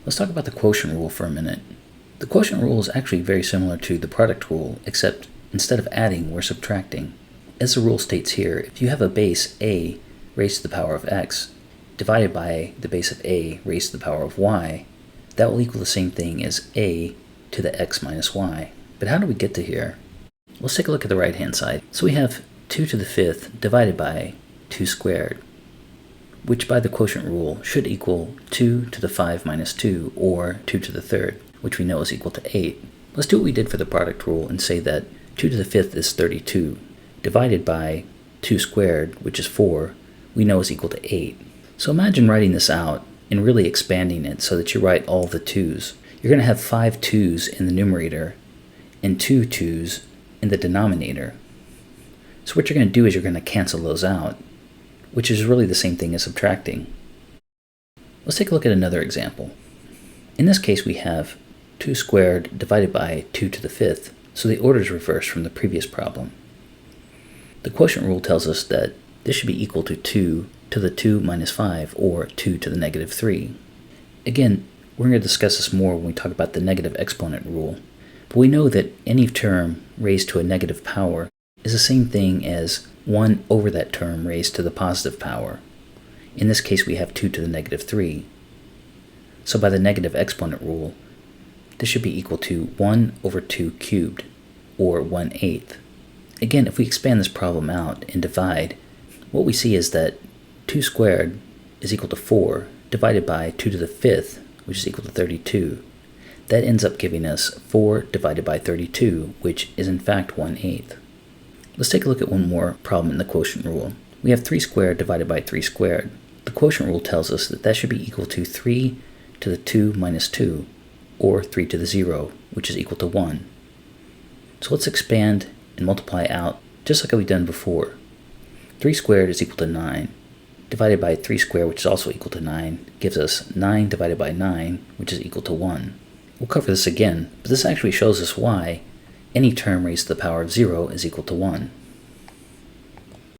Let's talk about the quotient rule for a minute. The quotient rule is actually very similar to the product rule, except instead of adding, we're subtracting. As the rule states here, if you have a base a raised to the power of x divided by the base of a raised to the power of y, that will equal the same thing as a to the x minus y. But how do we get to here? Let's take a look at the right-hand side. So we have 2 to the 5th divided by 2 squared, which by the quotient rule should equal 2 to the 5 minus 2, or 2 to the 3rd, which we know is equal to 8. Let's do what we did for the product rule and say that 2 to the 5th is 32, divided by 2 squared, which is 4, we know is equal to 8. So imagine writing this out and really expanding it so that you write all the 2's. You're going to have 5 2's in the numerator and 2 2's in the denominator. So what you're going to do is you're going to cancel those out, which is really the same thing as subtracting. Let's take a look at another example. In this case, we have 2 squared divided by 2 to the 5th, so the order is reversed from the previous problem. The quotient rule tells us that this should be equal to 2 to the 2 minus 5, or 2 to the negative 3. Again, we're going to discuss this more when we talk about the negative exponent rule, but we know that any term raised to a negative power is the same thing as 1 over that term raised to the positive power. In this case, we have 2 to the negative 3. So by the negative exponent rule, this should be equal to 1 over 2 cubed, or 1/8. Again, if we expand this problem out and divide, what we see is that 2 squared is equal to 4 divided by 2 to the 5th, which is equal to 32. That ends up giving us 4 divided by 32, which is in fact 1/8. Let's take a look at one more problem in the quotient rule. We have 3 squared divided by 3 squared. The quotient rule tells us that that should be equal to 3 to the 2 minus 2, or 3 to the 0, which is equal to 1. So let's expand and multiply out just like we've done before. 3 squared is equal to 9, divided by 3 squared, which is also equal to 9, gives us 9 divided by 9, which is equal to 1. We'll cover this again, but this actually shows us why any term raised to the power of 0 is equal to 1.